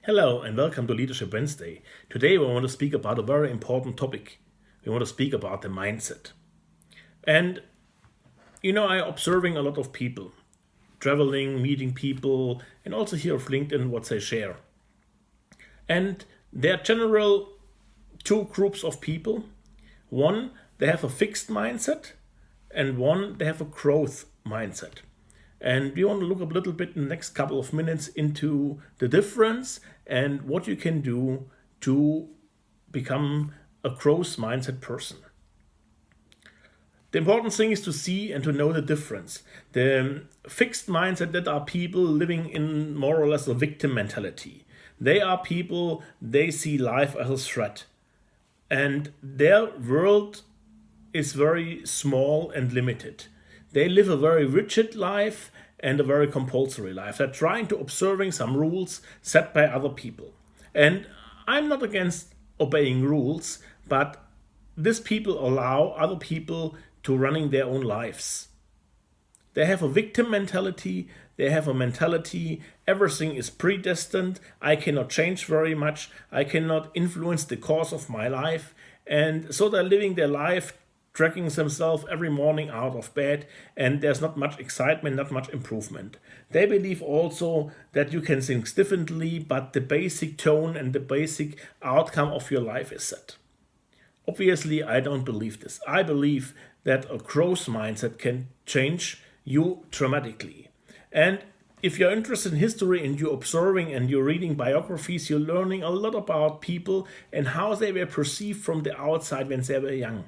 Hello and welcome to Leadership Wednesday. Today we want to speak about a very important topic. We want to speak about the mindset. And I'm observing a lot of people, traveling, meeting people, and also here of LinkedIn what they share. And there are general two groups of people. One, they have a fixed mindset, and one, they have a growth mindset. And we want to look a little bit in the next couple of minutes into the difference and what you can do to become a growth mindset person. The important thing is to see and to know the difference. The fixed mindset, that are people living in more or less a victim mentality. They are people, they see life as a threat. And their world is very small and limited. They live a very rigid life and a very compulsory life. They're trying to observing some rules set by other people. And I'm not against obeying rules, but these people allow other people to running their own lives. They have a victim mentality. They have a mentality, everything is predestined. I cannot change very much. I cannot influence the course of my life. And so they're living their life dragging themselves every morning out of bed, and there's not much excitement, not much improvement. They believe also that you can think differently, but the basic tone and the basic outcome of your life is set. Obviously, I don't believe this. I believe that a growth mindset can change you dramatically. And if you're interested in history and you're observing and you're reading biographies, you're learning a lot about people and how they were perceived from the outside when they were young.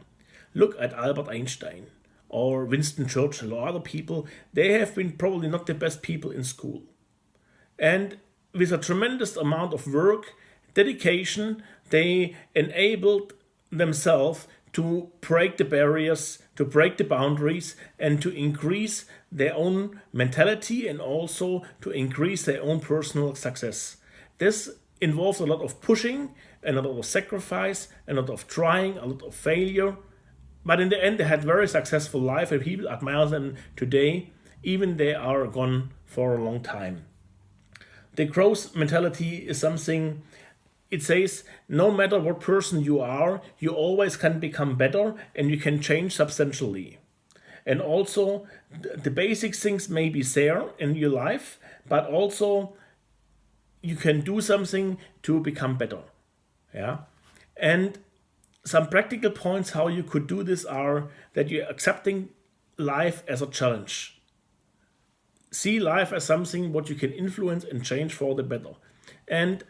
Look at Albert Einstein or Winston Churchill or other people. They have been probably not the best people in school. And with a tremendous amount of work, dedication, they enabled themselves to break the barriers, to break the boundaries, and to increase their own mentality and also to increase their own personal success. This involves a lot of pushing, and a lot of sacrifice, and a lot of trying, a lot of failure. But in the end, they had very successful life, and people admire them today, even they are gone for a long time. The growth mentality is something, it says, no matter what person you are, you always can become better and you can change substantially. And also, the basic things may be there in your life, but also you can do something to become better. Yeah, and some practical points how you could do this are that you're accepting life as a challenge. See life as something what you can influence and change for the better. And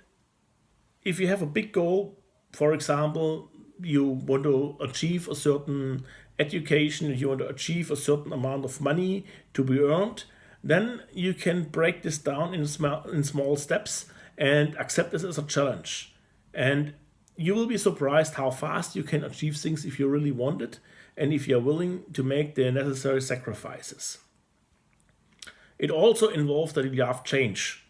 if you have a big goal, for example, you want to achieve a certain education, you want to achieve a certain amount of money to be earned, then you can break this down in small steps and accept this as a challenge. And you will be surprised how fast you can achieve things if you really want it and if you're willing to make the necessary sacrifices. It also involves that you have change.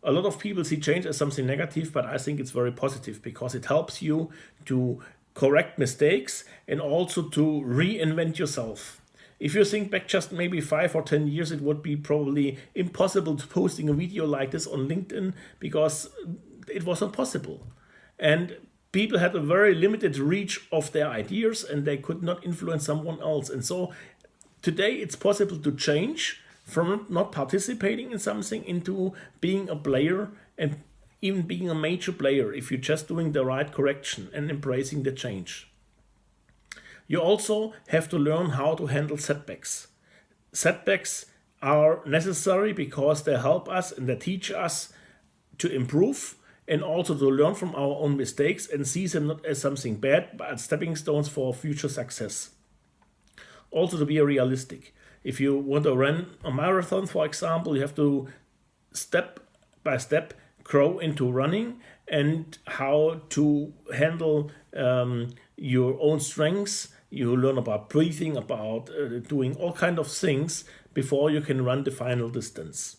A lot of people see change as something negative, but I think it's very positive because it helps you to correct mistakes and also to reinvent yourself. If you think back just maybe 5 or 10 years, it would be probably impossible to posting a video like this on LinkedIn because it was impossible. And people had a very limited reach of their ideas and they could not influence someone else. And so today it's possible to change from not participating in something into being a player and even being a major player if you're just doing the right correction and embracing the change. You also have to learn how to handle setbacks. Setbacks are necessary because they help us and they teach us to improve and also to learn from our own mistakes and see them not as something bad, but as stepping stones for future success. Also to be realistic. If you want to run a marathon, for example, you have to step by step grow into running and how to handle your own strengths. You learn about breathing, about doing all kinds of things before you can run the final distance.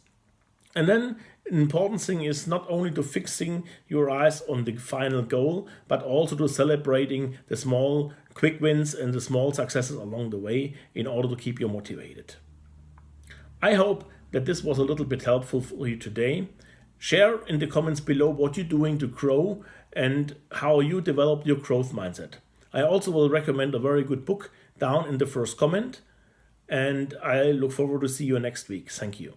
And then an important thing is not only to fixing your eyes on the final goal, but also to celebrating the small quick wins and the small successes along the way in order to keep you motivated. I hope that this was a little bit helpful for you today. Share in the comments below what you're doing to grow and how you developed your growth mindset. I also will recommend a very good book down in the first comment, and I look forward to see you next week. Thank you.